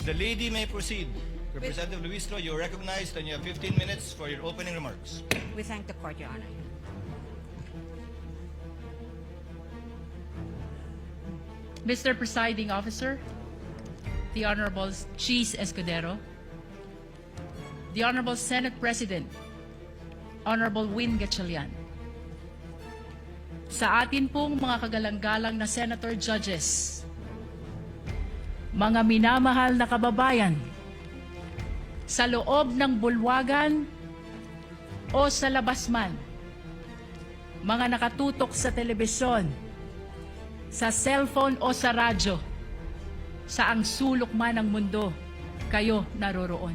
The lady may proceed. Representative Luis Lo, you're recognized and you have 15 minutes for your opening remarks. We thank the court, Your Honor. Mr. Presiding Officer, the Honorable Cheese Escudero, the Honorable Senate President, Honorable Win Gatchalian, sa atin pong mga kagalang-galang na Senator Judges, mga minamahal na kababayan, sa loob ng bulwagan o sa labas man, mga nakatutok sa telebisyon, sa cellphone o sa radyo, saang sulok man ng mundo, kayo naroroon.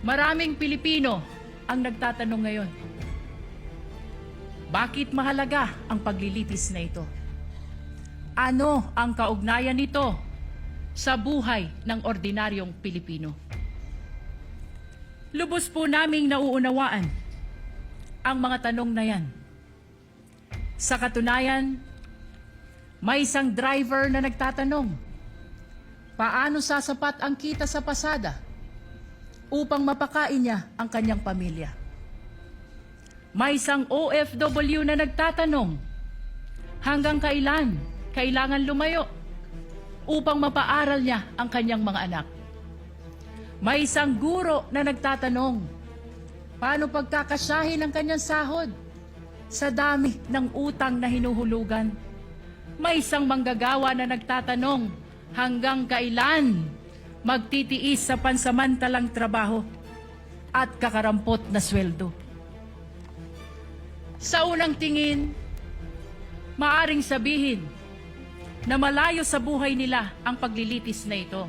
Maraming Pilipino ang nagtatanong ngayon, bakit mahalaga ang paglilitis na ito? Ano ang kaugnayan nito sa buhay ng ordinaryong Pilipino? Lubos po naming nauunawaan ang mga tanong na yan. Sa katunayan, may isang driver na nagtatanong, paano sasapat ang kita sa pasada upang mapakain niya ang kanyang pamilya? May isang OFW na nagtatanong, hanggang kailan kailangan lumayo upang mapaaral niya ang kanyang mga anak? May isang guro na nagtatanong, paano pagkakasyahin ang kanyang sahod sa dami ng utang na hinuhulugan? May isang manggagawa na nagtatanong, hanggang kailan magtitiis sa pansamantalang trabaho at kakarampot na sweldo? Sa unang tingin, maaring sabihin na malayo sa buhay nila ang paglilitis na ito.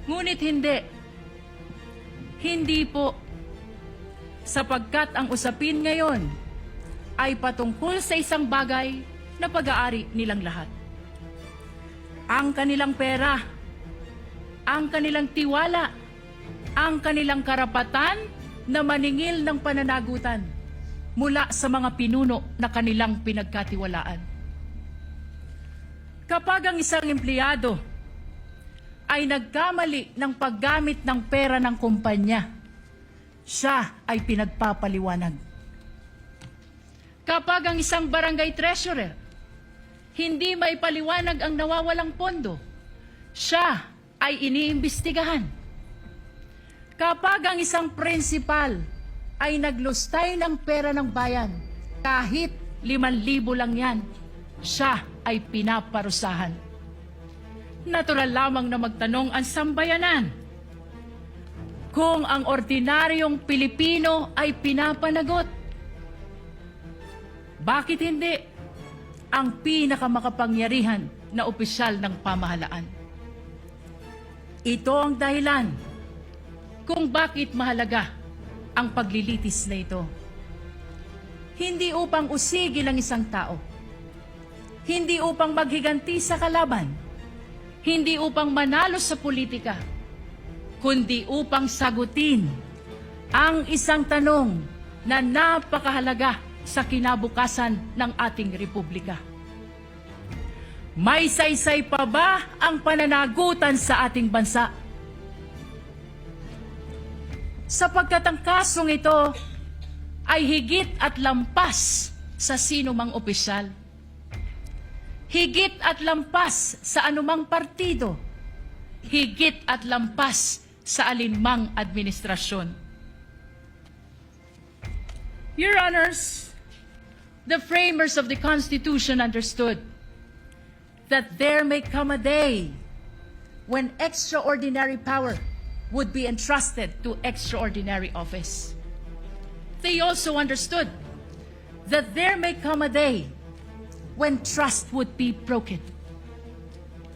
Ngunit hindi. Hindi po. Sapagkat ang usapin ngayon ay patungkol sa isang bagay na pag-aari nilang lahat. Ang kanilang pera, ang kanilang tiwala, ang kanilang karapatan na maningil ng pananagutan mula sa mga pinuno na kanilang pinagkatiwalaan. Kapag ang isang empleyado ay nagkamali ng paggamit ng pera ng kumpanya, siya ay pinagpapaliwanag. Kapag ang isang barangay treasurer hindi maipaliwanag ang nawawalang pondo, siya ay iniimbestigahan. Kapag ang isang principal ay naglustay ng pera ng bayan, kahit 5,000 lang yan, siya ay pinaparusahan. Natural lamang na magtanong ang sambayanan, kung ang ordinaryong Pilipino ay pinapanagot, bakit hindi ang pinakamakapangyarihan na opisyal ng pamahalaan? Ito ang dahilan kung bakit mahalaga ang paglilitis na ito. Hindi upang usigin ang isang tao, hindi upang maghiganti sa kalaban, hindi upang manalo sa politika, kundi upang sagutin ang isang tanong na napakahalaga sa kinabukasan ng ating republika. May saysay pa ba ang pananagutan sa ating bansa? Sapagkat ang kasong ito ay higit at lampas sa sino mang opisyal, higit at lampas sa anumang partido, higit at lampas sa alinmang administrasyon. Your Honors, the framers of the Constitution understood that there may come a day when extraordinary power would be entrusted to extraordinary office. They also understood that there may come a day when trust would be broken.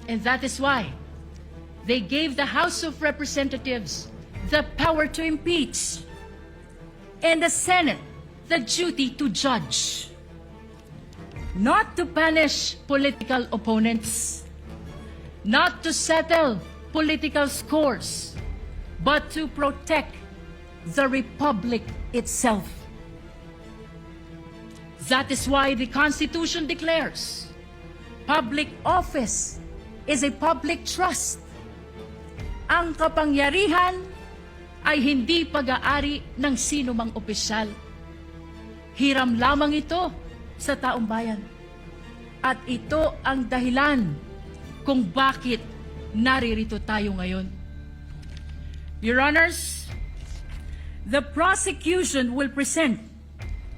And that is why they gave the House of Representatives the power to impeach and the Senate the duty to judge. Not to punish political opponents, not to settle political scores, but to protect the Republic itself. That is why the Constitution declares public office is a public trust. Ang kapangyarihan ay hindi pag-aari ng sino mang opisyal. Hiram lamang ito sa taong bayan. At ito ang dahilan kung bakit naririto tayo ngayon. Your Honors, the prosecution will present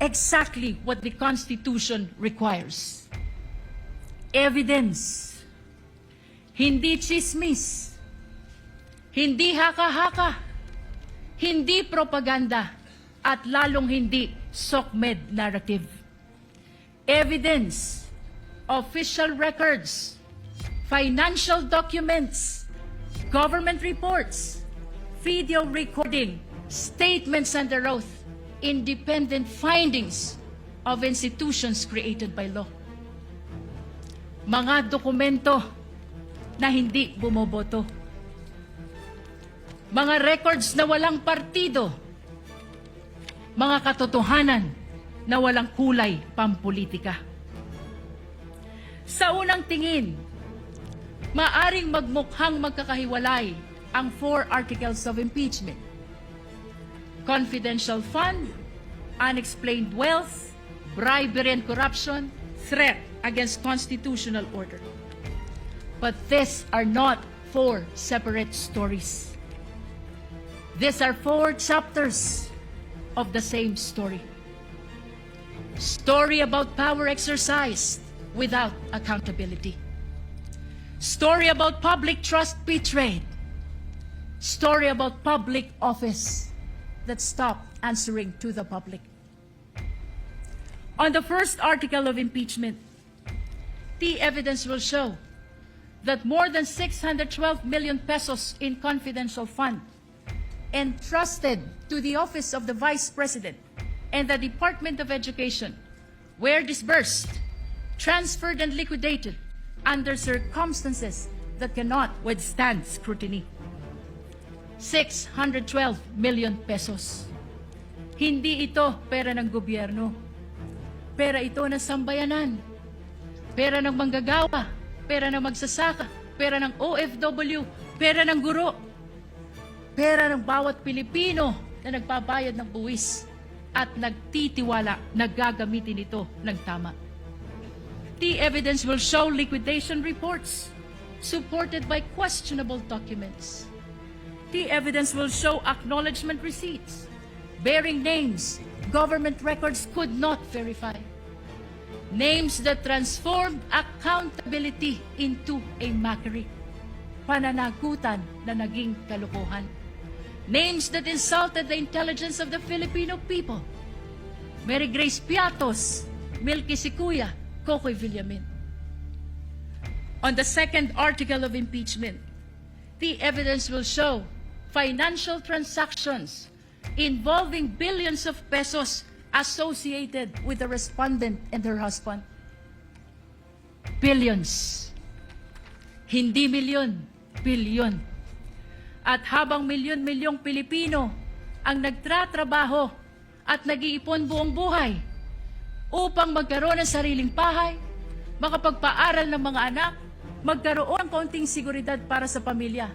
exactly what the Constitution requires. Evidence. Hindi chismis. Hindi haka-haka. Hindi propaganda. At lalong hindi SOCMED narrative. Evidence. Official records. Financial documents. Government reports. Video recording. Statements under oath. Independent findings of institutions created by law. Mga dokumento na hindi bumoboto. Mga records na walang partido. Mga katotohanan na walang kulay pampolitika. Sa unang tingin, maaring magmukhang magkakahiwalay ang 4 articles of impeachment. Confidential fund, unexplained wealth, bribery and corruption, threat against constitutional order. But these are not 4 separate stories. These are 4 chapters of the same story. Story about power exercised without accountability. Story about public trust betrayed. Story about public office that stopped answering to the public. On the first article of impeachment, the evidence will show that more than 612 million pesos in confidential fund entrusted to the office of the Vice President and the Department of Education were disbursed, transferred, and liquidated under circumstances that cannot withstand scrutiny. 612 million pesos. Hindi ito pera ng gobyerno. Pera ito ng sambayanan. Pera ng manggagawa. Pera ng magsasaka. Pera ng OFW. Pera ng guro. Pera ng bawat Pilipino na nagbabayad ng buwis at nagtitiwala na gagamitin ito ng tama. The evidence will show liquidation reports supported by questionable documents. The evidence will show acknowledgement receipts bearing names government records could not verify. Names that transformed accountability into a mockery. Pananagutan na naging kalokohan. Names that insulted the intelligence of the Filipino people. Mary Grace Piatos, Milky Sikuya, Kokoy Villamin. On the second article of impeachment, the evidence will show financial transactions involving billions of pesos associated with the respondent and her husband. Billions. Hindi milyon, bilyon. At habang milyon-milyong Pilipino ang nagtratrabaho at nag-iipon buong buhay upang magkaroon ng sariling bahay, makapagpaaral ng mga anak, magkaroon ng kaunting seguridad para sa pamilya.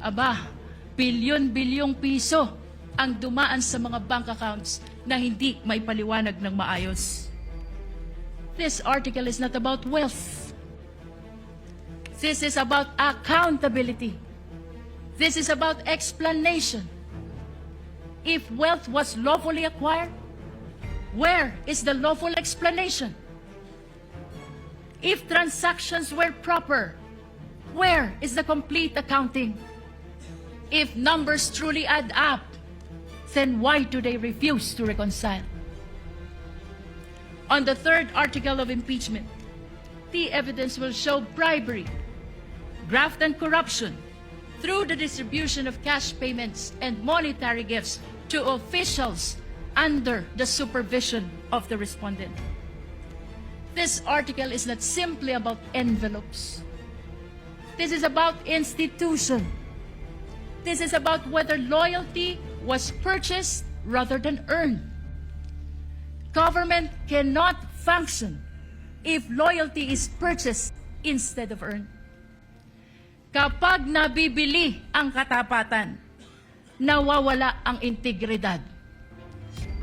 Aba, bilyon-bilyong piso ang dumaan sa mga bank accounts na hindi may paliwanag ng maayos. This article is not about wealth. This is about accountability. This is about explanation. If wealth was lawfully acquired, where is the lawful explanation? If transactions were proper, where is the complete accounting? If numbers truly add up, then why do they refuse to reconcile? On the third article of impeachment, the evidence will show bribery, graft and corruption through the distribution of cash payments and monetary gifts to officials under the supervision of the respondent. This article is not simply about envelopes. This is about institution. This is about whether loyalty was purchased rather than earned. Government cannot function if loyalty is purchased instead of earned. Kapag nabibili ang katapatan, nawawala ang integridad.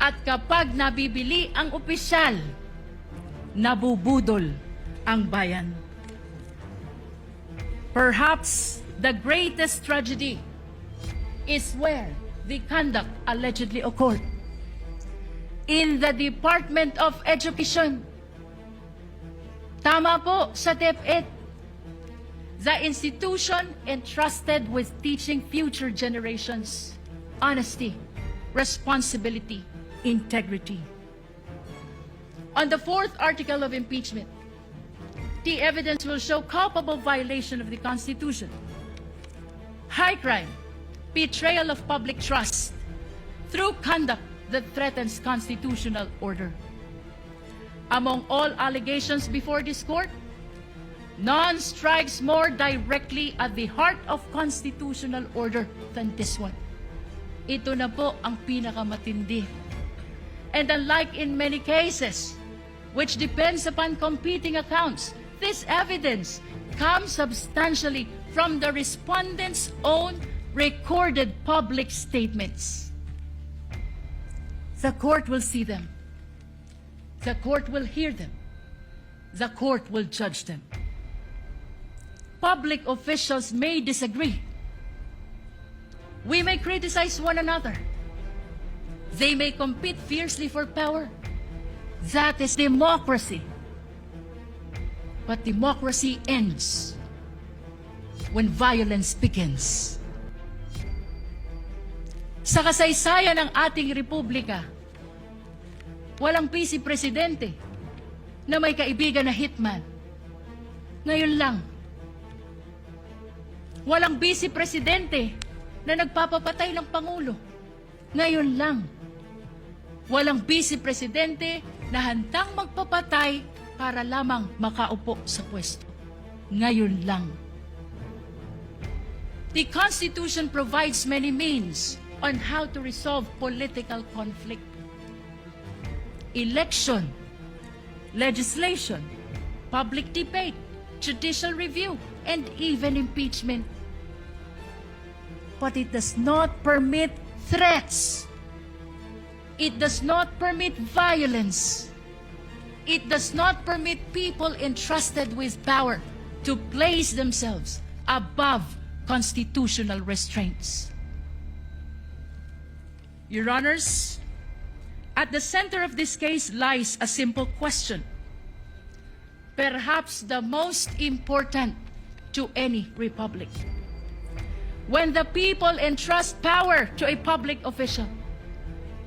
At kapag nabibili ang opisyal, nabubudol ang bayan. Perhaps the greatest tragedy is where the conduct allegedly occurred. In the Department of Education. Tama po sa DepEd. The institution entrusted with teaching future generations honesty, responsibility, integrity. On the fourth article of impeachment, the evidence will show culpable violation of the Constitution, high crime, betrayal of public trust through conduct that threatens constitutional order. Among all allegations before this court, none strikes more directly at the heart of constitutional order than this one. Ito na po ang pinakamatindi. And unlike in many cases, which depends upon competing accounts, this evidence comes substantially from the respondent's own recorded public statements. The court will see them. The court will hear them. The court will judge them. Public officials may disagree. We may criticize one another. They may compete fiercely for power. That is democracy. But democracy ends when violence begins. Sa kasaysayan ng ating republika, walang vice presidente na may kaibigan na hitman. Ngayon lang. Walang vice presidente na nagpapapatay ng Pangulo. Ngayon lang. Walang vice presidente na handang magpapatay para lamang makaupo sa pwesto. Ngayon lang. The Constitution provides many means on how to resolve political conflict. Election, legislation, public debate, judicial review, and even impeachment. But it does not permit threats. It does not permit violence. It does not permit people entrusted with power to place themselves above constitutional restraints. Your Honors, at the center of this case lies a simple question, perhaps the most important to any republic. When the people entrust power to a public official,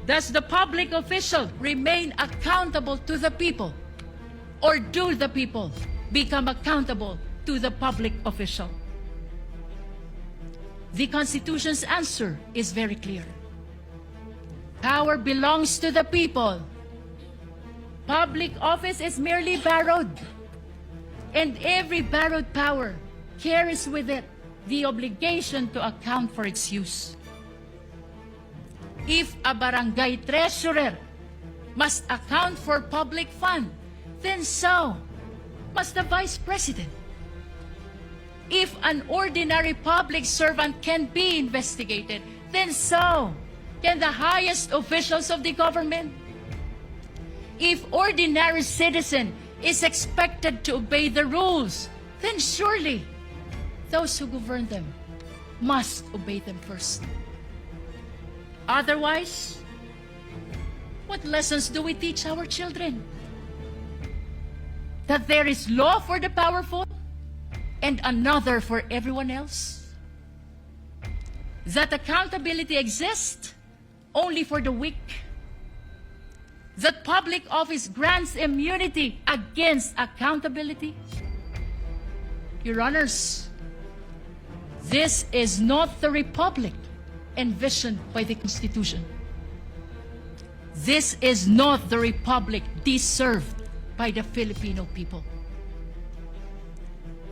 does the public official remain accountable to the people, or do the people become accountable to the public official? The Constitution's answer is very clear. Power belongs to the people. Public office is merely borrowed, and every borrowed power carries with it the obligation to account for its use. If a barangay treasurer must account for public fund, then so must the vice president. If an ordinary public servant can be investigated, then so can the highest officials of the government. If ordinary citizen is expected to obey the rules, then surely those who govern them must obey them first. Otherwise, what lessons do we teach our children? That there is law for the powerful and another for everyone else? That accountability exists only for the weak? That public office grants immunity against accountability? Your Honors, this is not the republic envisioned by the Constitution. This is not the republic deserved by the Filipino people.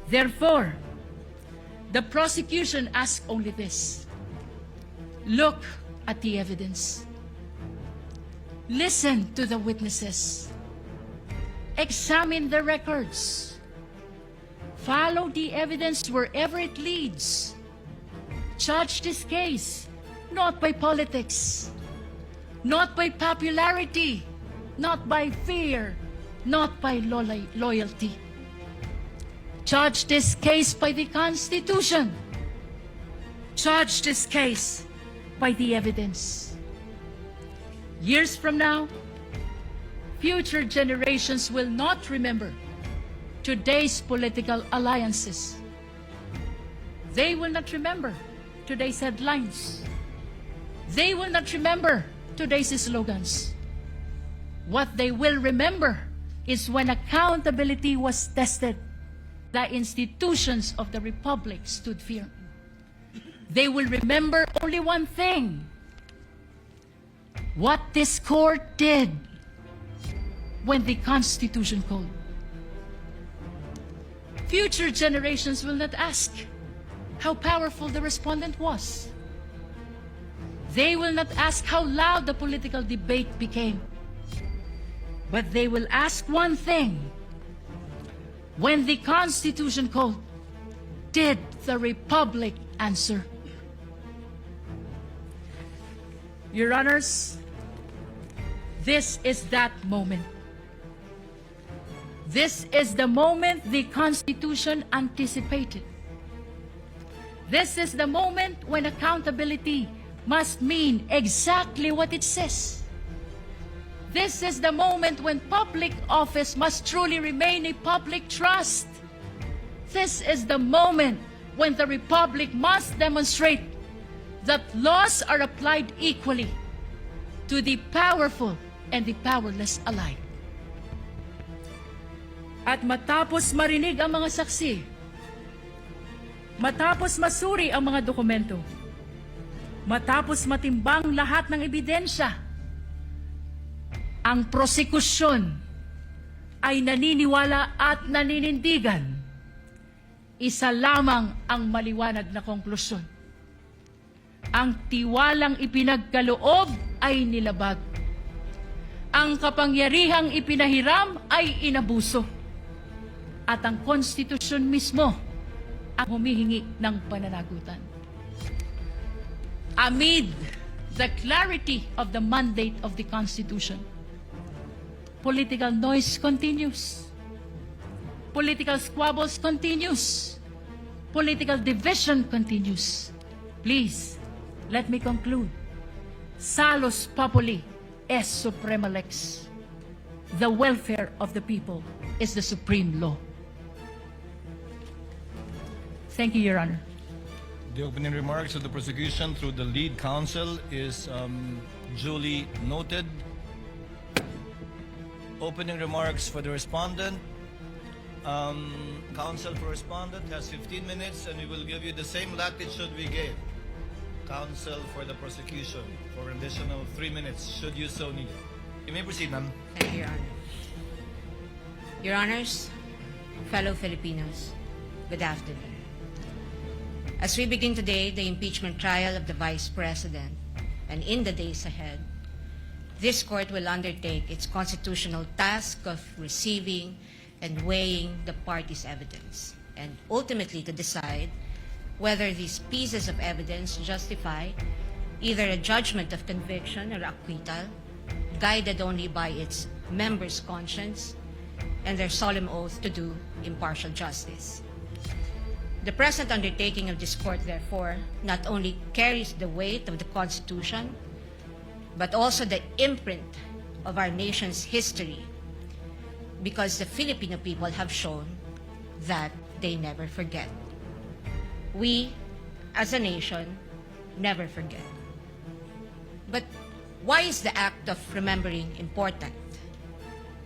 Therefore, the prosecution asks only this: look at the evidence. Listen to the witnesses. Examine the records. follow the evidence wherever it leads. Judge this case, not by politics, not by popularity, not by fear, not by loyalty. Judge this case by the Constitution. Judge this case by the evidence. Years from now, future generations will not remember today's political alliances. They will not remember today's headlines. They will not remember today's slogans. What they will remember is when accountability was tested, the institutions of the Republic stood firm. They will remember only one thing: what this court did when the Constitution called. Future generations will not ask how powerful the respondent was. They will not ask how loud the political debate became. But they will ask one thing: when the Constitution called, did the Republic answer? Your Honors, this is that moment. This is the moment the Constitution anticipated. This is the moment when accountability must mean exactly what it says. This is the moment when public office must truly remain a public trust. This is the moment when the Republic must demonstrate that laws are applied equally to the powerful and the powerless alike. At matapos marinig ang mga saksi, matapos masuri ang mga dokumento, matapos matimbang lahat ng ebidensya, ang prosekusyon ay naniniwala at naninindigan. Isa lamang ang maliwanag na konklusyon: ang tiwalang ipinagkaloob ay nilabag. Ang kapangyarihang ipinahiram ay inabuso. At ang konstitusyon mismo ang humihingi ng pananagutan. Amid the clarity of the mandate of the Constitution, political noise continues. Political squabbles continues. Political division continues. Please, let me conclude. Salus populi est suprema lex. The welfare of the people is the supreme law. Thank you, Your Honor. The opening remarks of the prosecution through the lead counsel is duly noted. Opening remarks for the respondent. Counsel for respondent has 15 minutes, and we will give you the same latitude we gave counsel for the prosecution for an additional 3 minutes, should you so need. You may proceed, ma'am. Thank you, Your Honor. Your Honors, fellow Filipinos, good afternoon. As we begin today the impeachment trial of the Vice President, and in the days ahead, this court will undertake its constitutional task of receiving and weighing the parties' evidence, and ultimately to decide whether these pieces of evidence justify either a judgment of conviction or acquittal, guided only by its members' conscience and their solemn oath to do impartial justice. The present undertaking of this court, therefore, not only carries the weight of the Constitution, but also the imprint of our nation's history, because the Filipino people have shown that they never forget. We, as a nation, never forget. But why is the act of remembering important?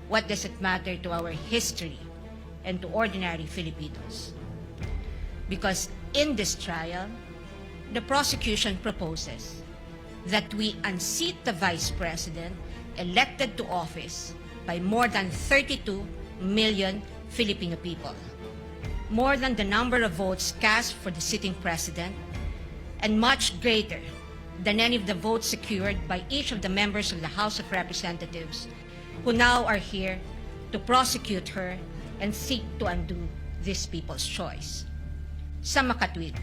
What does it matter to our history and to ordinary Filipinos? Because in this trial, the prosecution proposes that we unseat the Vice President elected to office by more than 32 million Filipino people, more than the number of votes cast for the sitting President, and much greater than any of the votes secured by each of the members of the House of Representatives who now are here to prosecute her and seek to undo this people's choice. Sa makatwid,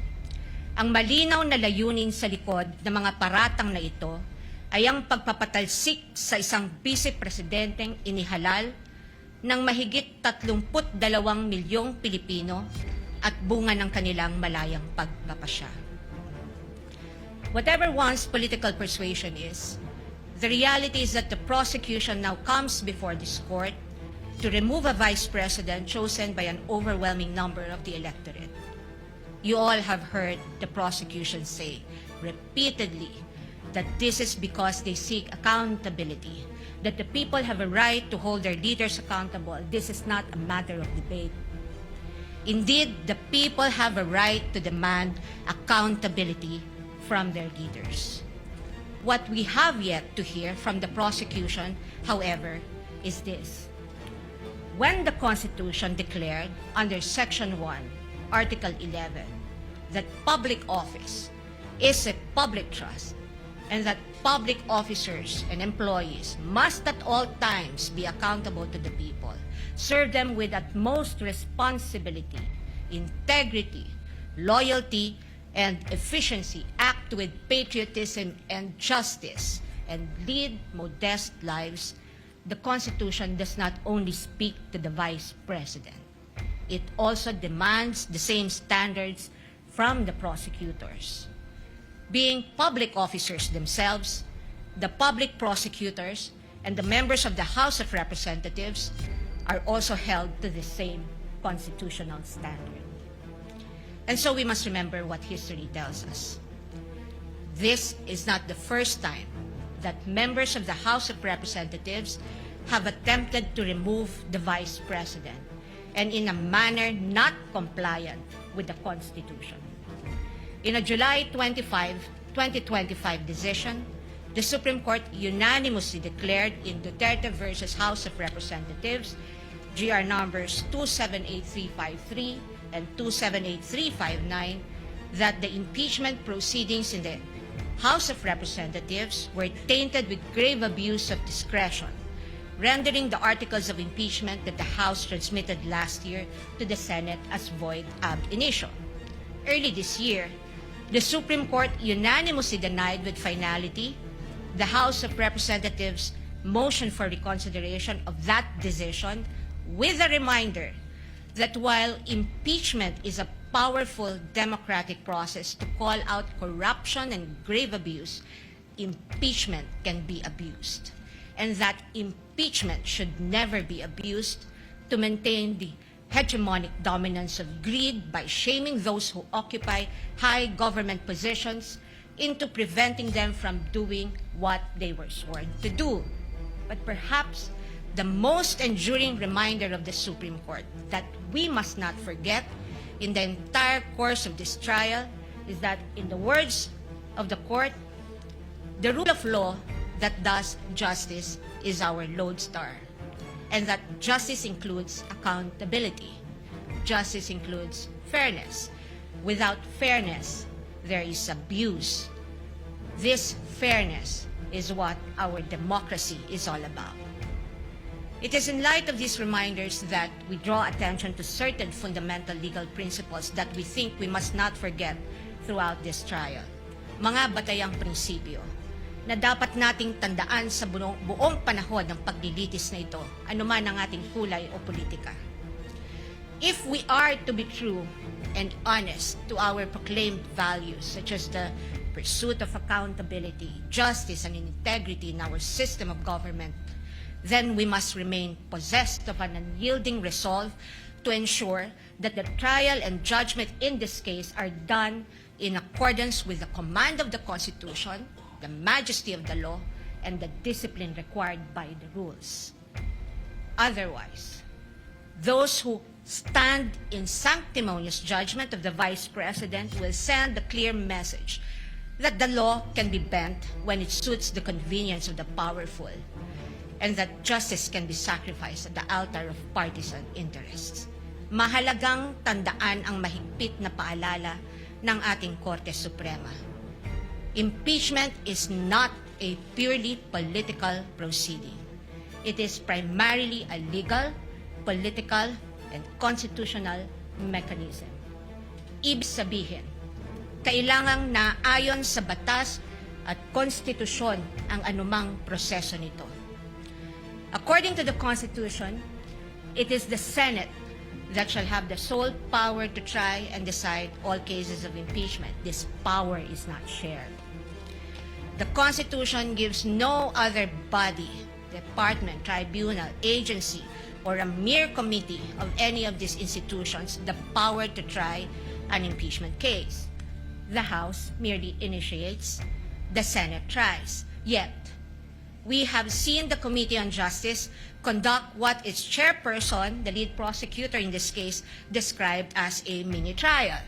ang malinaw na layunin sa likod ng mga paratang na ito ay ang pagpapatalsik sa isang vice-presidenteng inihalal ng mahigit 32 milyong Pilipino at bunga ng kanilang malayang pagpapasya. Whatever one's political persuasion is, the reality is that the prosecution now comes before this court to remove a vice president chosen by an overwhelming number of the electorate. You all have heard the prosecution say repeatedly that this is because they seek accountability, that the people have a right to hold their leaders accountable. This is not a matter of debate. Indeed, the people have a right to demand accountability from their leaders. What we have yet to hear from the prosecution, however, is this. When the Constitution declared under Section 1, Article 11, that public office is a public trust and that public officers and employees must at all times be accountable to the people, serve them with utmost responsibility, integrity, loyalty, and efficiency, act with patriotism and justice, and lead modest lives, the Constitution does not only speak to the Vice President. It also demands the same standards from the prosecutors. Being public officers themselves, the public prosecutors and the members of the House of Representatives are also held to the same constitutional standard. And so we must remember what history tells us. This is not the first time that members of the House of Representatives have attempted to remove the Vice President, and in a manner not compliant with the Constitution. In a July 25, 2025 decision, the Supreme Court unanimously declared in Duterte versus House of Representatives, GR numbers 278353 and 278359, that the impeachment proceedings in the House of Representatives were tainted with grave abuse of discretion, rendering the articles of impeachment that the House transmitted last year to the Senate as void ab initio. Early this year, the Supreme Court unanimously denied with finality the House of Representatives' motion for reconsideration of that decision, with a reminder that while impeachment is a powerful democratic process to call out corruption and grave abuse, impeachment can be abused, and that impeachment should never be abused to maintain the hegemonic dominance of greed by shaming those who occupy high government positions into preventing them from doing what they were sworn to do. But perhaps the most enduring reminder of the Supreme Court that we must not forget in the entire course of this trial is that, in the words of the court, the rule of law that does justice is our lodestar, and that justice includes accountability. Justice includes fairness. Without fairness, there is abuse. This fairness is what our democracy is all about. It is in light of these reminders that we draw attention to certain fundamental legal principles that we think we must not forget throughout this trial. Mga batayang prinsipyo na dapat nating tandaan sa buong panahon ng paglilitis na ito, anuman ang ating kulay o politika. If we are to be true and honest to our proclaimed values, such as the pursuit of accountability, justice, and integrity in our system of government, then we must remain possessed of an unyielding resolve to ensure that the trial and judgment in this case are done in accordance with the command of the Constitution, the majesty of the law, and the discipline required by the rules. Otherwise, those who stand in sanctimonious judgment of the Vice President will send a clear message that the law can be bent when it suits the convenience of the powerful, and that justice can be sacrificed at the altar of partisan interests. Mahalagang tandaan ang mahigpit na paalala ng ating Korte Suprema. Impeachment is not a purely political proceeding. It is primarily a legal, political, and constitutional mechanism. Ibig sabihin, kailangang naayon sa batas at konstitusyon ang anumang proseso nito. According to the Constitution, it is the Senate that shall have the sole power to try and decide all cases of impeachment. This power is not shared. The Constitution gives no other body, department, tribunal, agency, or a mere committee of any of these institutions the power to try an impeachment case. The House merely initiates, the Senate tries. Yet, we have seen the Committee on Justice conduct what its chairperson, the lead prosecutor in this case, described as a mini trial,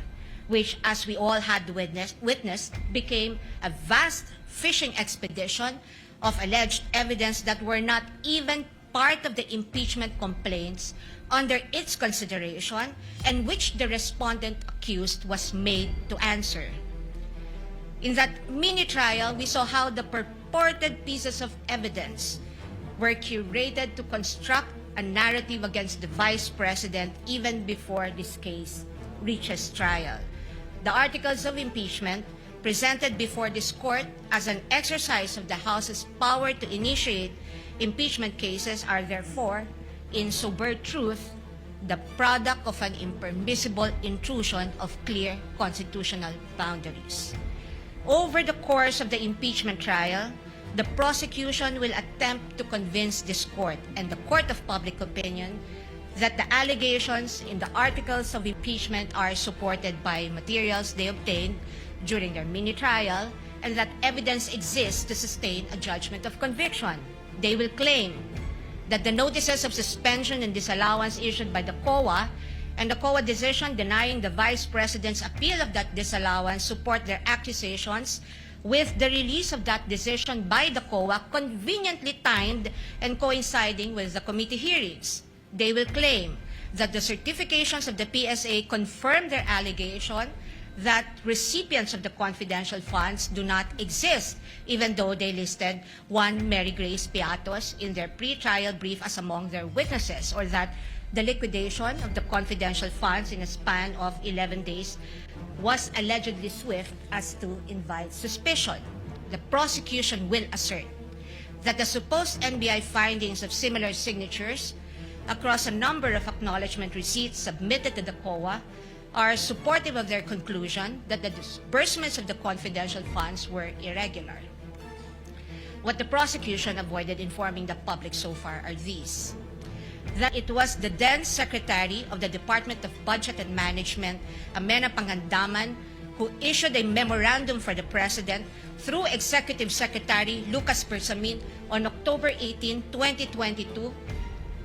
which, as we all had witnessed, became a vast fishing expedition of alleged evidence that were not even part of the impeachment complaints under its consideration and which the respondent accused was made to answer. In that mini trial, we saw how the purported pieces of evidence were curated to construct a narrative against the Vice President even before this case reaches trial. The articles of impeachment presented before this court as an exercise of the House's power to initiate impeachment cases are therefore, in sober truth, the product of an impermissible intrusion of clear constitutional boundaries. Over the course of the impeachment trial, the prosecution will attempt to convince this court and the court of public opinion that the allegations in the articles of impeachment are supported by materials they obtained during their mini trial and that evidence exists to sustain a judgment of conviction. They will claim that the notices of suspension and disallowance issued by the COA and the COA decision denying the Vice President's appeal of that disallowance support their accusations, with the release of that decision by the COA conveniently timed and coinciding with the committee hearings. They will claim that the certifications of the PSA confirm their allegation that recipients of the confidential funds do not exist, even though they listed one Mary Grace Piatos in their pre-trial brief as among their witnesses, or that the liquidation of the confidential funds in a span of 11 days was allegedly swift as to invite suspicion. The prosecution will assert that the supposed NBI findings of similar signatures across a number of acknowledgement receipts submitted to the COA are supportive of their conclusion that the disbursements of the confidential funds were irregular. What the prosecution avoided informing the public so far are these: that it was the then Secretary of the Department of Budget and Management, Amena Pangandaman, who issued a memorandum for the President through Executive Secretary Lucas Bersamin on October 18, 2022,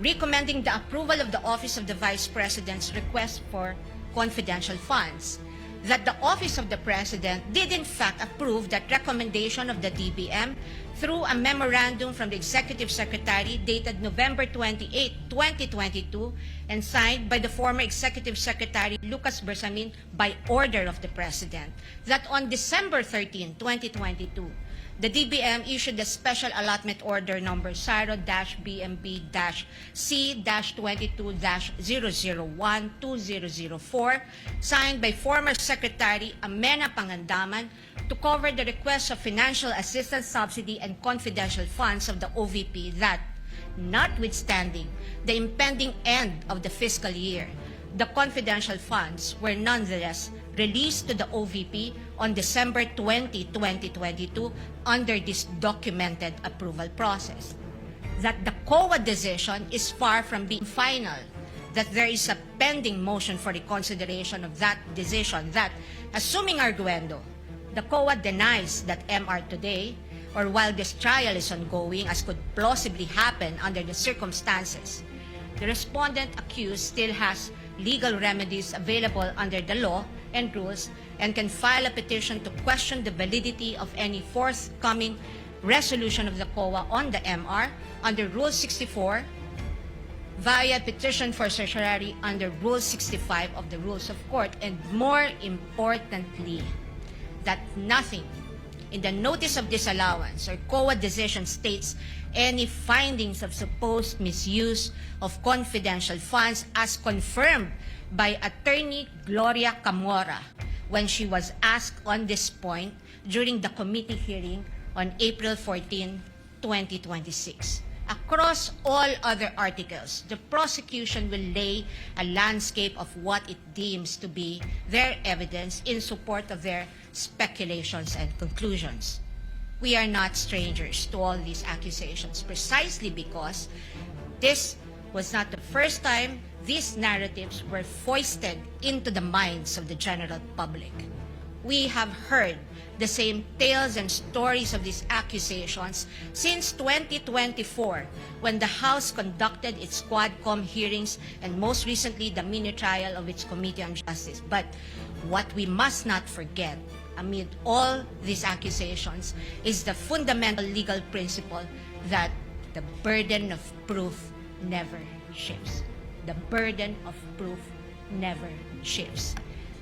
recommending the approval of the Office of the Vice President's request for confidential funds. That the Office of the President did in fact approve that recommendation of the DBM through a memorandum from the Executive Secretary dated November 28, 2022, and signed by the former Executive Secretary Lucas Bersamin by order of the President. That on December 13, 2022, the DBM issued the Special Allotment Order number SARO-BMB-C-22-001-2004, signed by former Secretary Amena Pangandaman to cover the request of financial assistance, subsidy, and confidential funds of the OVP that, notwithstanding the impending end of the fiscal year, the confidential funds were nonetheless released to the OVP on December 20, 2022 under this documented approval process. That the COA decision is far from being final, that there is a pending motion for reconsideration of that decision, that, assuming arguendo, the COA denies that MR today, or while this trial is ongoing, as could plausibly happen under the circumstances, the respondent accused still has legal remedies available under the law and rules and can file a petition to question the validity of any forthcoming resolution of the COA on the MR under Rule 64 via petition for certiorari under Rule 65 of the Rules of Court, and more importantly, that nothing in the notice of disallowance or COA decision states any findings of supposed misuse of confidential funds as confirmed by attorney Gloria Camora when she was asked on this point during the committee hearing on April 14, 2026. Across all other articles, the prosecution will lay a landscape of what it deems to be their evidence in support of their speculations and conclusions. We are not strangers to all these accusations precisely because this was not the first time these narratives were foisted into the minds of the general public. We have heard the same tales and stories of these accusations since 2024 when the House conducted its Quadcom hearings and most recently the mini-trial of its Committee on Justice. But what we must not forget amid all these accusations is the fundamental legal principle that the burden of proof never shifts. The burden of proof never shifts.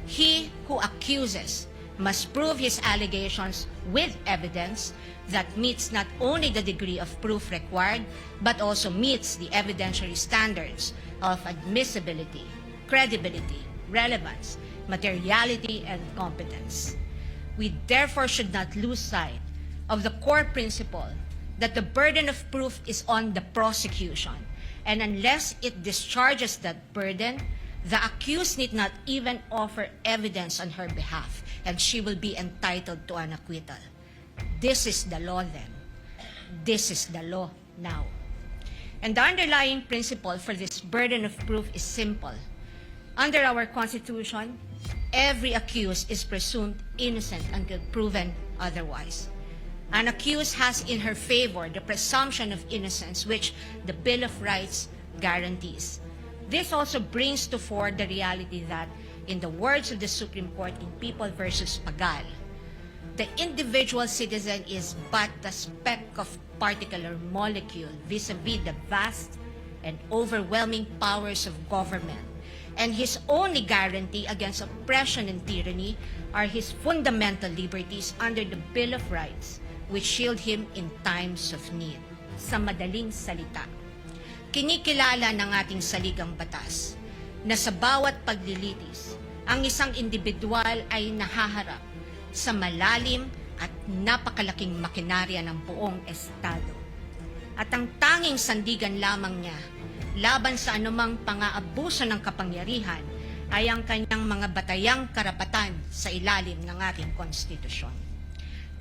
He who accuses must prove his allegations with evidence that meets not only the degree of proof required, but also meets the evidentiary standards of admissibility, credibility, relevance, materiality, and competence. We therefore should not lose sight of the core principle that the burden of proof is on the prosecution, and unless it discharges that burden, the accused need not even offer evidence on her behalf, and she will be entitled to an acquittal. This is the law then. This is the law now. And the underlying principle for this burden of proof is simple. Under our Constitution, every accused is presumed innocent until proven otherwise. An accused has in her favor the presumption of innocence, which the Bill of Rights guarantees. This also brings to fore the reality that, in the words of the Supreme Court in People v. Pagal, the individual citizen is but a speck of particle or molecule vis-a-vis the vast and overwhelming powers of government, and his only guarantee against oppression and tyranny are his fundamental liberties under the Bill of Rights, which shield him in times of need. Sa madaling salita, kinikilala ng ating saligang batas na sa bawat paglilitis, ang isang individual ay nahaharap sa malalim at napakalaking makinarya ng buong Estado. At ang tanging sandigan lamang niya laban sa anumang pang-aabuso ng kapangyarihan ay ang kanyang mga batayang karapatan sa ilalim ng ating konstitusyon.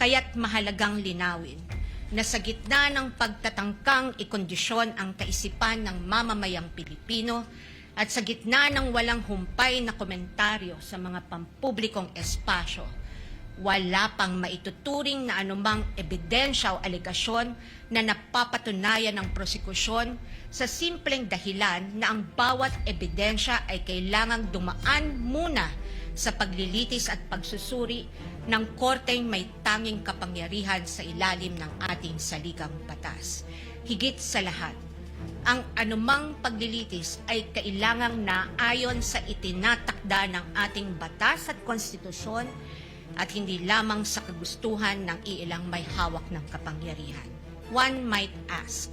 Kaya't mahalagang linawin na sa gitna ng pagtatangkang ikondisyon ang kaisipan ng mamamayang Pilipino at sa gitna ng walang humpay na komentaryo sa mga pampublikong espasyo, wala pang maituturing na anumang ebidensya o alegasyon na napapatunayan ng prosekusyon sa simpleng dahilan na ang bawat ebidensya ay kailangang dumaan muna sa paglilitis at pagsusuri ng korteng may tanging kapangyarihan sa ilalim ng ating saligang batas. Higit sa lahat, ang anumang paglilitis ay kailangang naayon sa itinatakda ng ating batas at konstitusyon at hindi lamang sa kagustuhan ng iilang may hawak ng kapangyarihan. One might ask,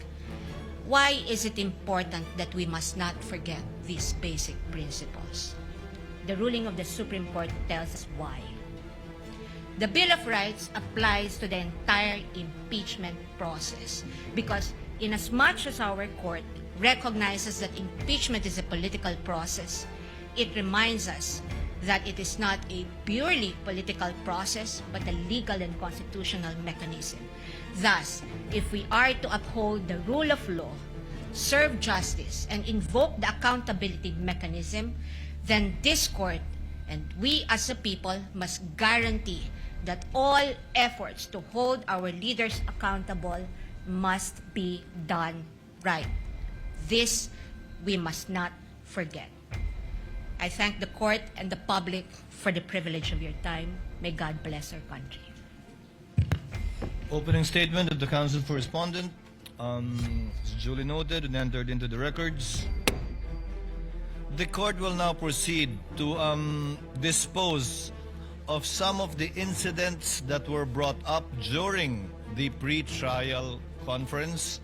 why is it important that we must not forget these basic principles? The ruling of the Supreme Court tells us why. The Bill of Rights applies to the entire impeachment process because inasmuch as our court recognizes that impeachment is a political process, it reminds us that it is not a purely political process but a legal and constitutional mechanism. Thus, if we are to uphold the rule of law, serve justice, and invoke the accountability mechanism, then this court and we as a people must guarantee that all efforts to hold our leaders accountable must be done right. This we must not forget. I thank the court and the public for the privilege of your time. May God bless our country. Opening statement of the counsel for respondent is duly noted and entered into the records. The court will now proceed to dispose of some of the incidents that were brought up during the pre-trial conference,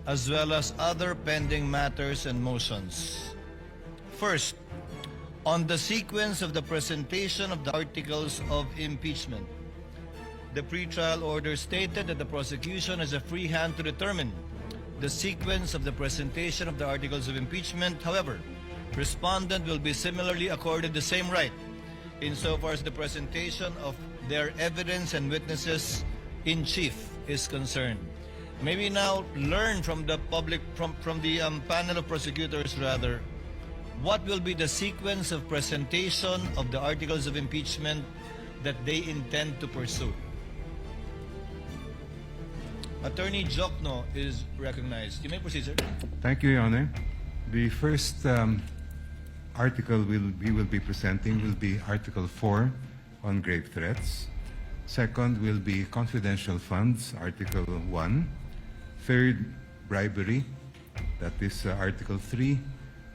as well as other pending matters and motions. First, on the sequence of the presentation of the articles of impeachment. The pretrial order stated that the prosecution has a free hand to determine the sequence of the presentation of the articles of impeachment. However, respondent will be similarly accorded the same right insofar as the presentation of their evidence and witnesses in chief is concerned. May we now learn from the panel of prosecutors rather, what will be the sequence of presentation of the articles of impeachment that they intend to pursue? Attorney Jokno is recognized. You may proceed, sir. Thank you, Your Honor. The first article we will be presenting will be Article 4 on grave threats. Second will be confidential funds, Article 1. Third, bribery, that is Article 3.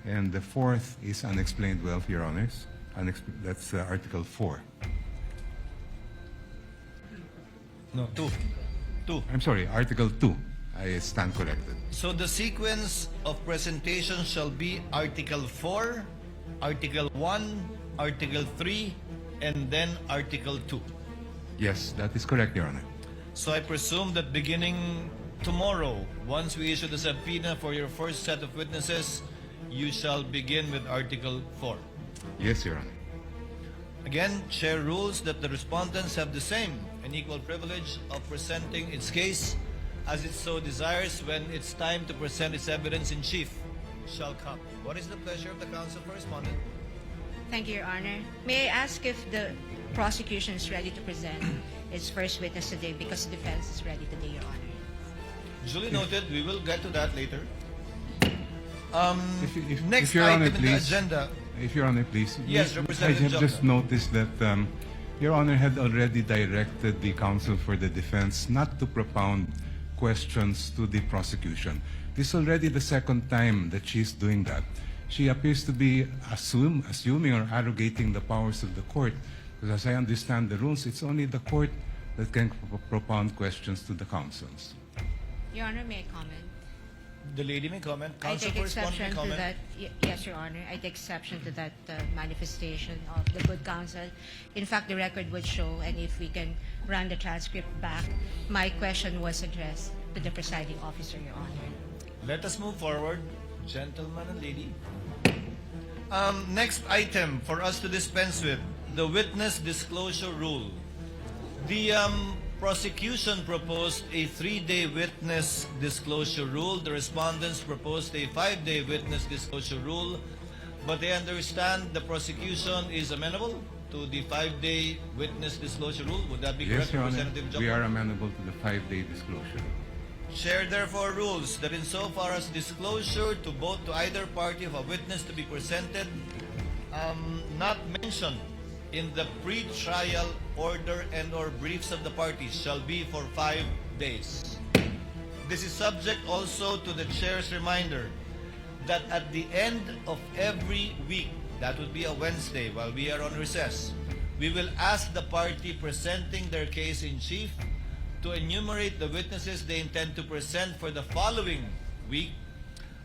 And the fourth is unexplained wealth, Your Honors. That's Article 4. No, two. I'm sorry, Article 2. I stand corrected. So the sequence of presentation shall be Article 4, Article 1, Article 3, and then Article 2. Yes, that is correct, Your Honor. So I presume that beginning tomorrow, once we issue the subpoena for your first set of witnesses, you shall begin with Article 4. Yes, Your Honor. Again, Chair rules that the respondents have the same and equal privilege of presenting its case as it so desires when it's time to present its evidence in chief shall come. What is the pleasure of the counsel for respondent? Thank you, Your Honor. May I ask if the prosecution is ready to present its first witness today because the defense is ready today, Your Honor? Duly noted. We will get to that later. If Next Your item Honor, in the please. agenda. If Your Honor, please. Yes, I Representative have just Jokno. noticed that Your Honor had already directed the counsel for the defense not to propound questions to the prosecution. This is already the second time that she's doing that. She appears to be assuming or arrogating the powers of the court. Because as I understand the rules, it's only the court that can propound questions to the counsels. Your Honor, may I comment? The lady may comment. I Counsel take for respondent may exception to comment. that. Yes, Your Honor. I take exception to that manifestation of the good counsel. In fact, the record would show, and if we can run the transcript back, my question was addressed to the presiding officer, Your Honor. Let us move forward, gentleman and lady. Next item for us to dispense with, the witness disclosure rule. The prosecution proposed a 3-day witness disclosure rule. The respondents proposed a 5-day witness disclosure rule. But they understand the prosecution is amenable to the 5-day witness disclosure rule. Would that be Yes, correct, Your Honor. Representative We Jokno? are amenable to the 5-day disclosure. Chair therefore rules that insofar as disclosure to both to either party of a witness to be presented not mentioned in the pre-trial order and or briefs of the parties shall be for 5 days. This is subject also to the chair's reminder that at the end of every week, that would be a Wednesday while we are on recess, we will ask the party presenting their case in chief to enumerate the witnesses they intend to present for the following week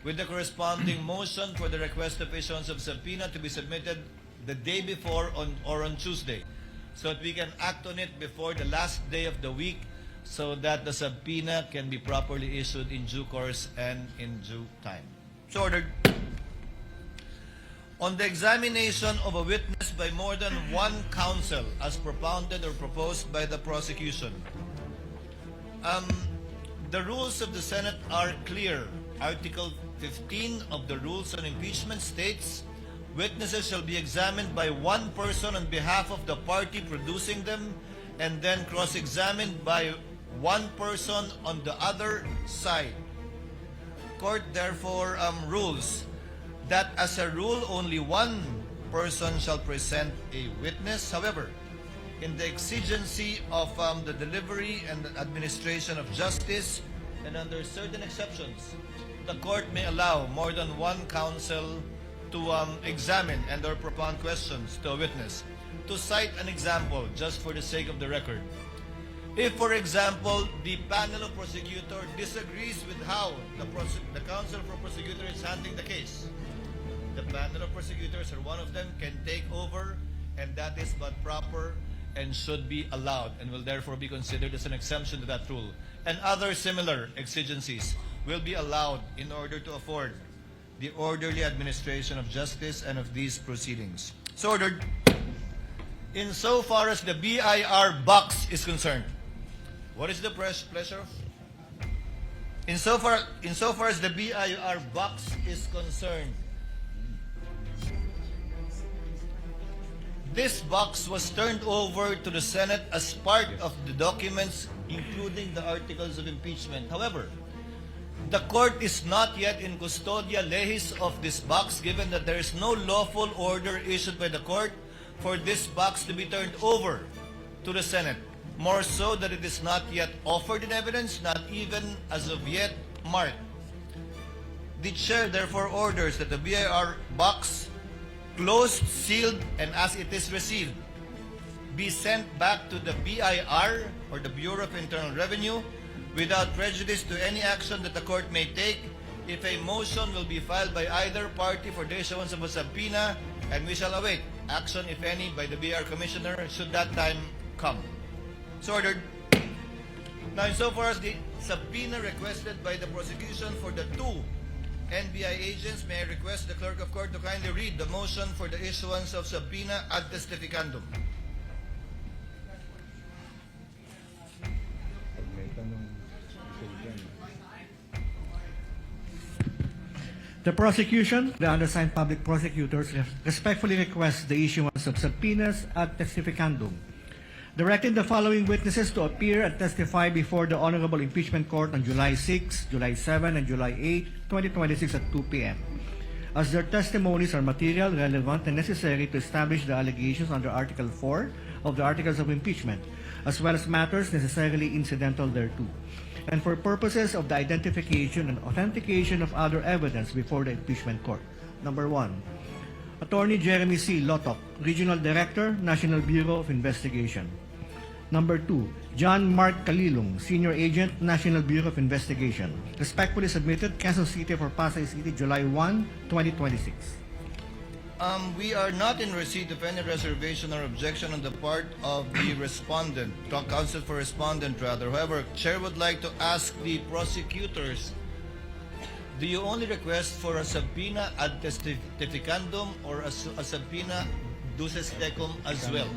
with the corresponding motion for the request of issuance of subpoena to be submitted the day before or on Tuesday, so that we can act on it before the last day of the week so that the subpoena can be properly issued in due course and in due time. So ordered. On the examination of a witness by more than one counsel as propounded or proposed by the prosecution, the rules of the Senate are clear. Article 15 of the Rules on Impeachment states, witnesses shall be examined by one person on behalf of the party producing them and then cross-examined by one person on the other side. Court therefore rules that as a rule only one person shall present a witness. However, in the exigency of the delivery and the administration of justice and under certain exceptions, the court may allow more than one counsel to examine and or propound questions to a witness. To cite an example, just for the sake of the record, if, for example, the panel of prosecutor disagrees with how the counsel for prosecutor is handling the case, the panel of prosecutors or one of them can take over, and that is but proper and should be allowed and will therefore be considered as an exemption to that rule. And other similar exigencies will be allowed in order to afford the orderly administration of justice and of these proceedings. So ordered. Insofar as the BIR box is concerned, what is the pleasure? Insofar as the BIR box is concerned, this box was turned over to the Senate as part of the documents, including the articles of impeachment. However, the court is not yet in custodia lehis of this box, given that there is no lawful order issued by the court for this box to be turned over to the Senate. More so that it is not yet offered in evidence, not even as of yet marked. The chair therefore orders that the BIR box, closed, sealed, and as it is received, be sent back to the BIR or the Bureau of Internal Revenue without prejudice to any action that the court may take if a motion will be filed by either party for the issuance of a subpoena, and we shall await action, if any, by the BIR Commissioner should that time come. So ordered. Now, insofar as the subpoena requested by the prosecution for the two NBI agents, may I request the clerk of court to kindly read the motion for the issuance of subpoena ad testificandum. The prosecution, the undersigned public prosecutors, respectfully request the issuance of subpoenas ad testificandum, directing the following witnesses to appear and testify before the Honorable Impeachment Court on July 6, July 7, and July 8, 2026 at 2 p.m. as their testimonies are material, relevant, and necessary to establish the allegations under Article 4 of the Articles of Impeachment, as well as matters necessarily incidental thereto, and for purposes of the identification and authentication of other evidence before the Impeachment Court. Number 1, Attorney Jeremy C. Lotok, Regional Director, National Bureau of Investigation. Number 2, John Mark Kalilong, Senior Agent, National Bureau of Investigation. Respectfully submitted, Quezon City for Pasay City, July 1, 2026. We are not in receipt of any reservation or objection on the part of the respondent, counsel for respondent rather. However, Chair would like to ask the prosecutors, do you only request for a subpoena ad testificandum or a subpoena duces tecum as well?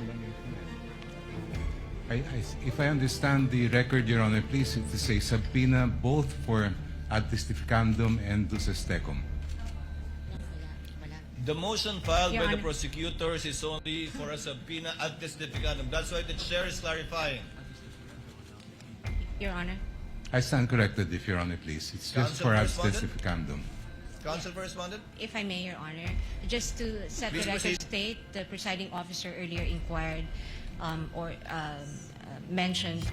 If I understand the record, Your Honor, please, it is a subpoena both for ad testificandum and duces tecum. The motion filed Your by the Honor. prosecutors is only for a subpoena ad testificandum. That's why the chair is clarifying. Your Honor. I stand corrected, if Your Honor, please. It's just Counsel for ad for respondent? testificandum. Counsel for respondent? If I may, Your Honor, just to set Please the record proceed. straight, the presiding officer earlier inquired mentioned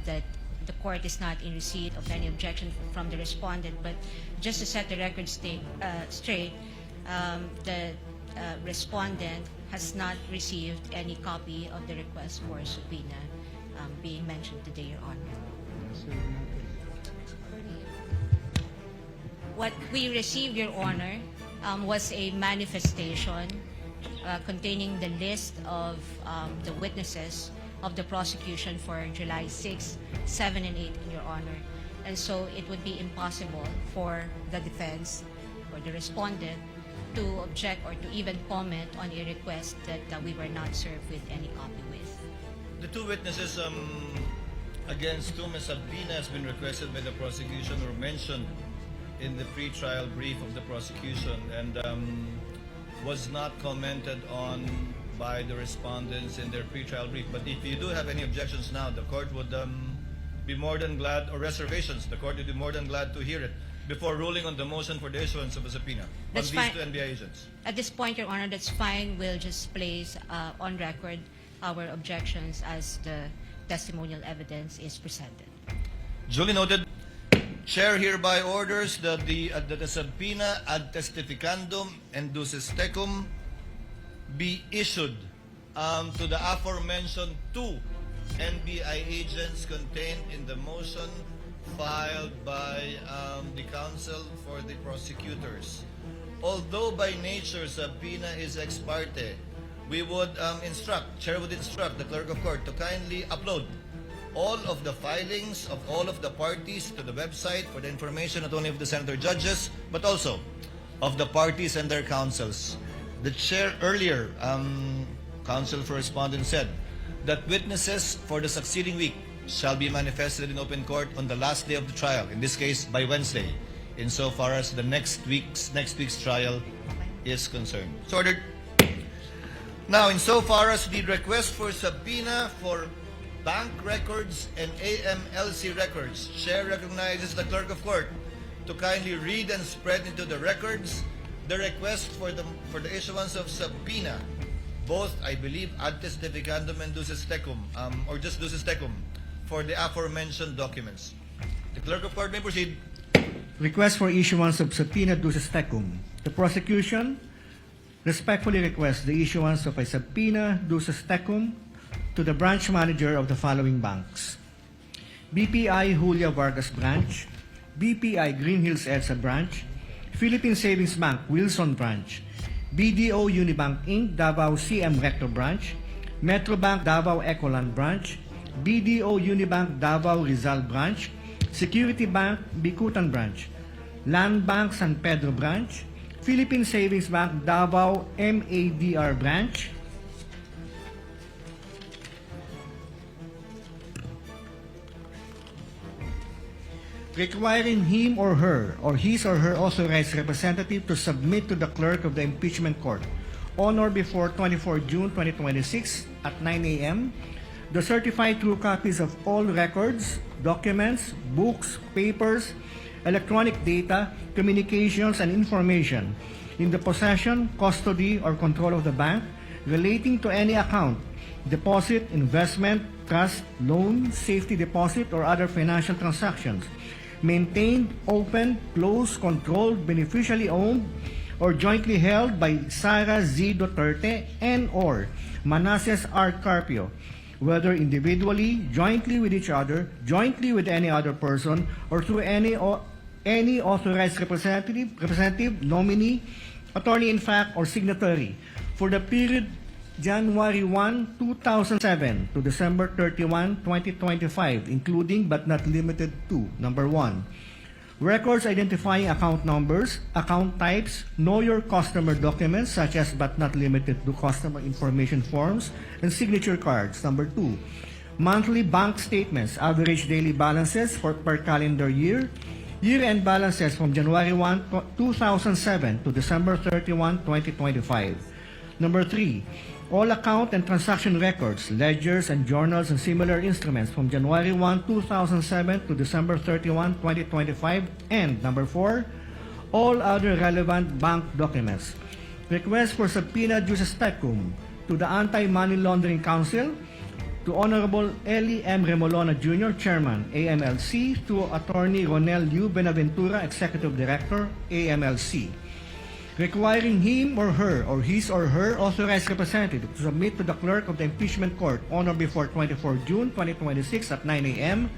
that the court is not in receipt of any objection from the respondent. But just to set the record straight, the respondent has not received any copy of the request for subpoena being mentioned today, Your Honor. What we received, Your Honor, was a manifestation containing the list of the witnesses of the prosecution for July 6, 7, and 8, Your Honor. And so it would be impossible for the defense or the respondent to object or to even comment on a request that we were not served with any copy with. The two witnesses against whom a subpoena has been requested by the prosecution were mentioned in the pre-trial brief of the prosecution and was not commented on by the respondents in their pre-trial brief. But if you do have any objections now, the court would be more than glad, or reservations, the court would be more than glad to hear it before ruling on the motion for the issuance of a subpoena That's on these fine. two NBI agents. At this point, Your Honor, that's fine. We'll just place on record our objections as the testimonial evidence is presented. Duly noted. Chair hereby orders that the subpoena ad testificandum and duces tecum be issued to the aforementioned two NBI agents contained in the motion filed by the counsel for the prosecutors. although by nature subpoena is ex parte, we would Chair would instruct the clerk of court to kindly upload all of the filings of all of the parties to the website for the information not only of the senator judges, but also of the parties and their counsels. The chair earlier, counsel for respondent, said that witnesses for the succeeding week shall be manifested in open court on the last day of the trial, in this case by Wednesday, insofar as the next week's trial is concerned. So ordered. Now, insofar as the request for subpoena for bank records and AMLC records, Chair recognizes the clerk of court to kindly read and spread into the records the request for the issuance of subpoena, both, I believe, ad testificandum and duces tecum, or just duces tecum, for the aforementioned documents. The clerk of court may proceed. Request for issuance of subpoena duces tecum. The prosecution respectfully requests the issuance of a subpoena duces tecum to the branch manager of the following banks: BPI Julia Vargas Branch, BPI Green Hills EDSA Branch, Philippine Savings Bank Wilson Branch, BDO Unibank Inc. Davao CM Recto Branch, Metrobank Davao Ecoland Branch, BDO Unibank Davao Rizal Branch, Security Bank Bicutan Branch, Land Bank San Pedro Branch, Philippine Savings Bank Davao MADR Branch, requiring him or his or her authorized representative to submit to the clerk of the impeachment court on or before 24 June 2026 at 9 a.m. the certified true copies of all records, documents, books, papers, electronic data, communications, and information in the possession, custody, or control of the bank relating to any account, deposit, investment, trust, loan, safety deposit, or other financial transactions maintained, opened, closed, controlled, beneficially owned, or jointly held by Sara Z. Duterte and or Manasseh R. Carpio, whether individually, jointly with each other, jointly with any other person, or through any authorized representative, nominee, attorney-in-fact, or signatory for the period January 1, 2007 to December 31, 2025, including but not limited to: number 1, records identifying account numbers, account types, know your customer documents such as but not limited to customer information forms and signature cards; number 2, monthly bank statements, average daily balances per calendar year, year-end balances from January 1, 2007 to December 31, 2025; number 3, all account and transaction records, ledgers, and journals and similar instruments from January 1, 2007 to December 31, 2025. And number 4, all other relevant bank documents. Request for subpoena duces tecum to the Anti-Money Laundering Council, to Honorable Eli M. Remolona Jr., Chairman, AMLC, to Attorney Ronel U. Benaventura, Executive Director, AMLC, requiring him or his or her authorized representative to submit to the clerk of the impeachment court on or before 24 June 2026 at 9 a.m.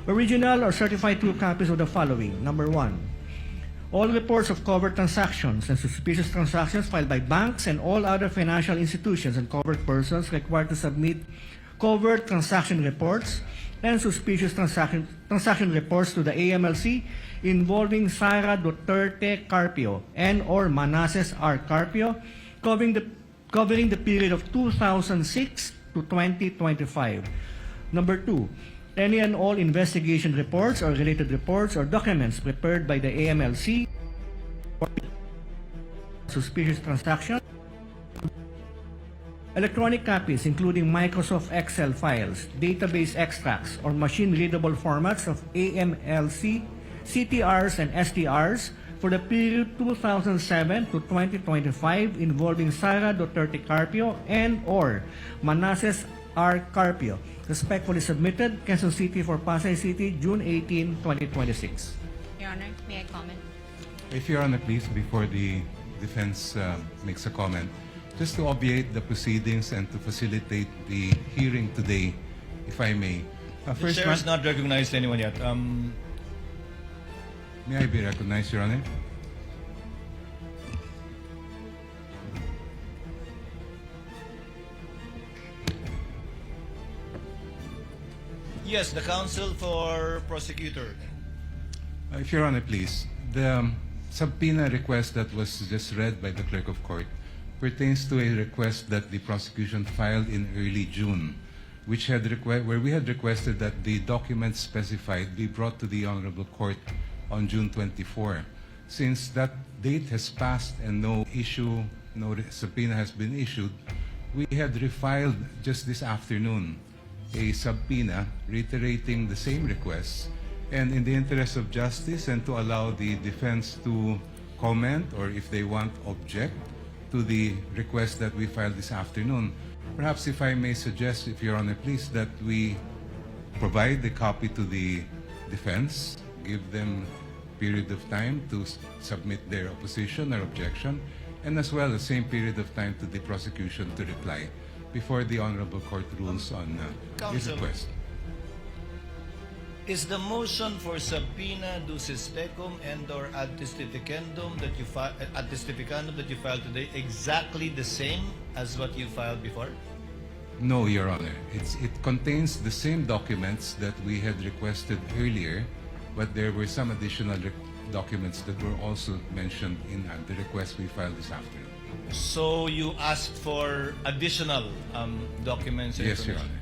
original or certified true copies of the following: number 1, all reports of covered transactions and suspicious transactions filed by banks and all other financial institutions and covered persons required to submit covered transaction reports and suspicious transaction reports to the AMLC involving Sara Duterte Carpio and or Manasseh R. Carpio covering the period of 2006 to 2025. Number 2, any and all investigation reports or related reports or documents prepared by the AMLC suspicious transactions, electronic copies including Microsoft Excel files, database extracts, or machine-readable formats of AMLC, CTRs, and STRs for the period 2007 to 2025 involving Sara Duterte Carpio and or Manasseh R. Carpio. Respectfully submitted, Quezon City for Pasay City, June 18, 2026. Your Honor, may I comment? If Your Honor, please, before the defense makes a comment, just to obviate the proceedings and to facilitate the hearing today, if I may. The chair has not recognized anyone yet. May I be recognized, Your Honor? Yes, the counsel for prosecutor. If Your Honor, please, the subpoena request that was just read by the clerk of court pertains to a request that the prosecution filed in early June, which had where we had requested that the documents specified be brought to the Honorable Court on June 24. Since that date has passed and no subpoena has been issued, we had refiled just this afternoon a subpoena reiterating the same requests, and in the interest of justice and to allow the defense to comment or if they want object to the request that we filed this afternoon, perhaps if I may suggest, if Your Honor please, that we provide the copy to the defense, give them period of time to submit their opposition or objection, and as well the same period of time to the prosecution to reply before the Honorable Court rules on this Counsel. request. Is the motion for subpoena ducis tecum and or ad testificandum that you filed today exactly the same as what you filed before? No, Your Honor. It contains the same documents that we had requested earlier, but there were some additional documents that were also mentioned in the request we filed this afternoon. So you asked for additional documents and Yes, Your information. Honor.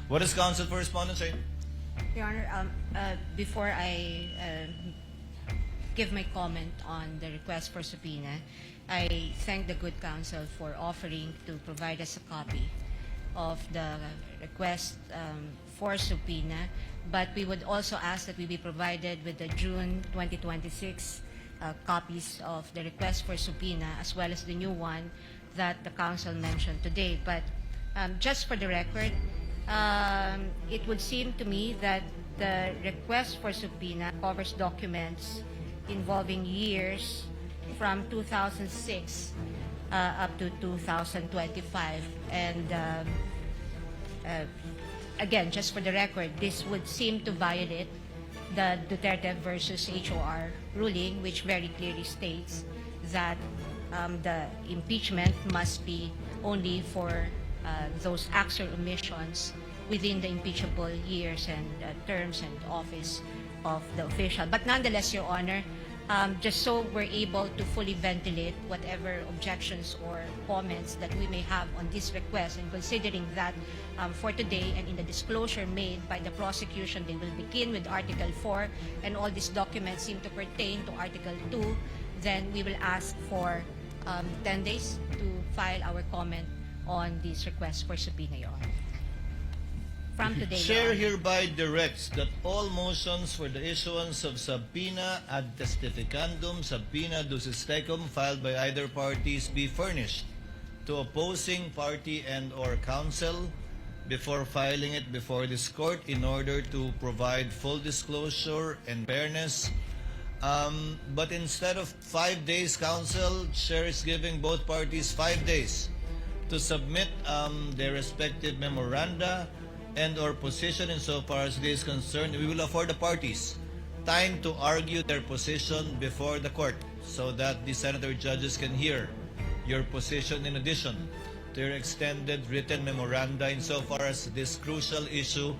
What does counsel for respondent say? Your Honor, before I give my comment on the request for subpoena, I thank the good counsel for offering to provide us a copy of the request for subpoena, but we would also ask that we be provided with the June 2026 copies of the request for subpoena as well as the new one that the counsel mentioned today. But just for the record, it would seem to me that the request for subpoena covers documents involving years from 2006 up to 2025. And again, just for the record, this would seem to violate the Duterte versus HOR ruling, which very clearly states that the impeachment must be only for those acts or omissions within the impeachable years and terms and office of the official. But nonetheless, Your Honor, just so we're able to fully ventilate whatever objections or comments that we may have on this request, and considering that for today and in the disclosure made by the prosecution, they will begin with Article 4 and all these documents seem to pertain to Article 2, then we will ask for 10 days to file our comment on this request for subpoena, Your Honor. From today, Your Chair Honor. hereby directs that all motions for the issuance of subpoena ad testificandum, subpoena ducis tecum filed by either parties be furnished to opposing party and or counsel before filing it before this court in order to provide full disclosure and fairness. But instead of 5 days, counsel, Chair is giving both parties 5 days to submit their respective memoranda and or position insofar as it is concerned. We will afford the parties time to argue their position before the court so that the senator judges can hear your position in addition to your extended written memoranda insofar as this crucial issue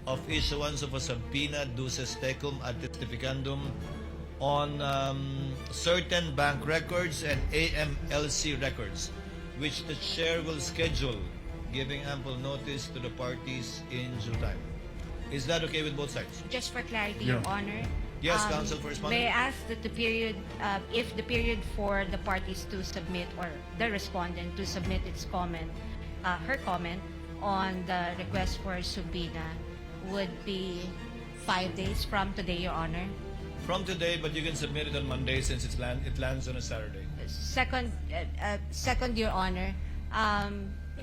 of issuance of a subpoena ducis tecum ad testificandum on certain bank records and AMLC records, which the chair will schedule, giving ample notice to the parties in due time. Is that okay with both sides? Just for clarity, Your Honor. Yes, counsel for respondent. May I ask that the period, if the period for the parties to submit or the respondent to submit its comment, her comment on the request for subpoena would be 5 days from today, Your Honor? From today, but you can submit it on Monday since it lands on a Saturday. Second, Your Honor,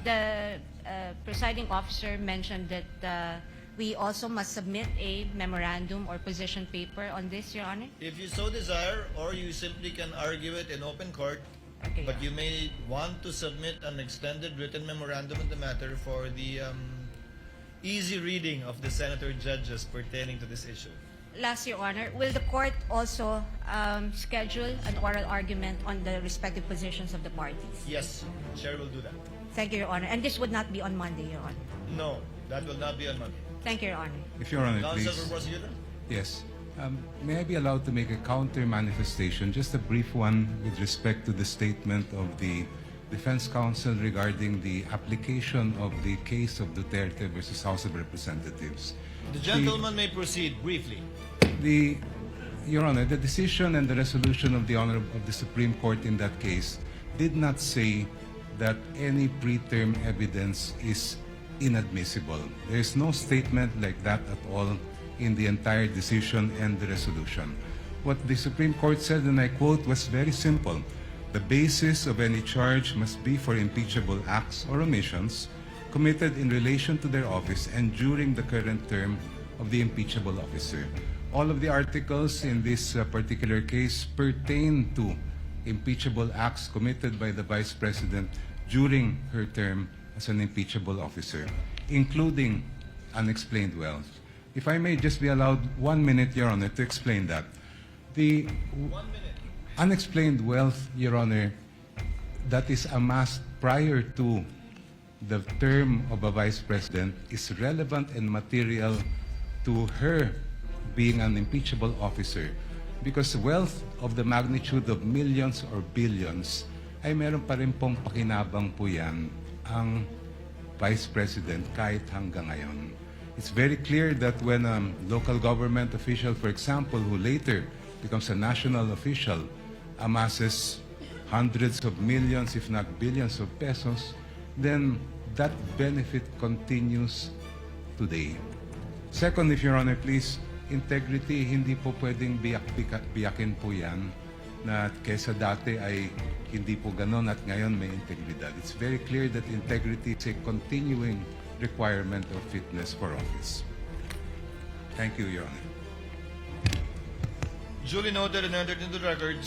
the presiding officer mentioned that we also must submit a memorandum or position paper on this, Your Honor. If you so desire, or you simply can argue it in open court, Okay. but you may want to submit an extended written memorandum on the matter for the easy reading of the senator judges pertaining to this issue. Last, Your Honor, will the court also schedule an oral argument on the respective positions of the parties? Yes, Chair will do that. Thank you, Your Honor. And this would not be on Monday, Your Honor. No, That will not be on Monday. Thank you, Your Honor. If Your Honor, Counsel please. for prosecutor? Yes. May I be allowed to make a counter manifestation, just a brief one, with respect to the statement of the defense counsel regarding the application of the case of Duterte versus House of Representatives. The gentleman may proceed briefly. Your Honor, the decision and the resolution of the Supreme Court in that case did not say that any preterm evidence is inadmissible. There is no statement like that at all in the entire decision and the resolution. What the Supreme Court said, and I quote, was very simple. The basis of any charge must be for impeachable acts or omissions committed in relation to their office and during the current term of the impeachable officer. All of the articles in this particular case pertain to impeachable acts committed by the Vice President during her term as an impeachable officer, including unexplained wealth. If I may just be allowed 1 minute, Your Honor, to explain that. The 1 minute. unexplained wealth, Your Honor, that is amassed prior to the term of a Vice President is relevant and material to her being an impeachable officer, because wealth of the magnitude of millions or billions ay meron pa rin pong pakinabang po yan ang Vice President kahit hanggang ngayon. It's very clear that when a local government official, for example, who later becomes a national official, amasses hundreds of millions, if not billions of pesos, then that benefit continues today. Second, if Your Honor, please, integrity, hindi po pwedeng biyakin po yan na kesa dati ay hindi po ganon at ngayon may integridad. It's very clear that integrity is a continuing requirement of fitness for office. Thank you, Your Honor. Duly noted and entered into the records.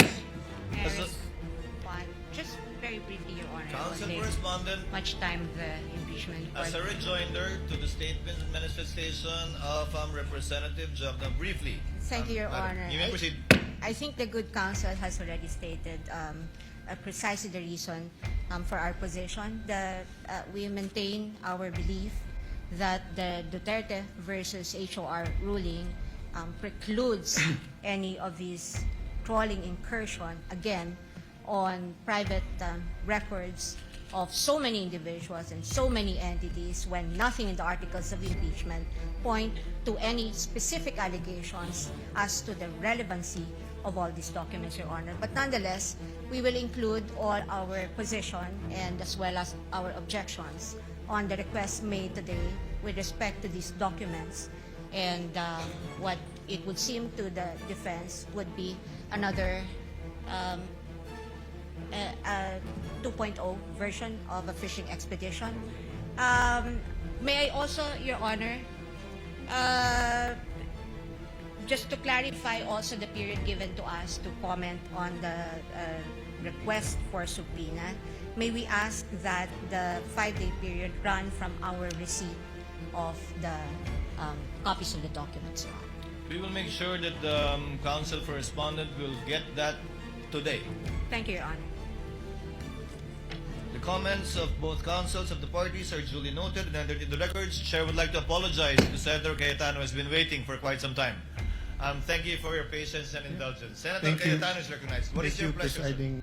May I As a- respond? Just very briefly, Your Honor. I Counsel won't take correspondent, much time of the impeachment. as a rejoinder to the statement and manifestation of Representative Jevara, briefly. Thank you, Your Madam, Honor. You may proceed. I think the good counsel has already stated precisely the reason for our position. We maintain our belief that the Duterte versus HOR ruling precludes any of these trawling incursion, again, on private records of so many individuals and so many entities when nothing in the articles of impeachment point to any specific allegations as to the relevancy of all these documents, Your Honor. But nonetheless, we will include all our position and as well as our objections on the request made today with respect to these documents, and what it would seem to the defense would be another 2.0 version of a fishing expedition. May I also, Your Honor, just to clarify also the period given to us to comment on the request for subpoena, may we ask that the 5-day period run from our receipt of the copies of the documents, Your Honor. We will make sure that the counsel for respondent will get that today. Thank you, Your Honor. The comments of both counsels of the parties are duly noted and entered into the records. Chair would like to apologize to Senator Cayetano, who has been waiting for quite some time. Thank you for your patience and indulgence. Senator Thank you. Cayetano is recognized. What is Thank your you, pleasure, sir? Presiding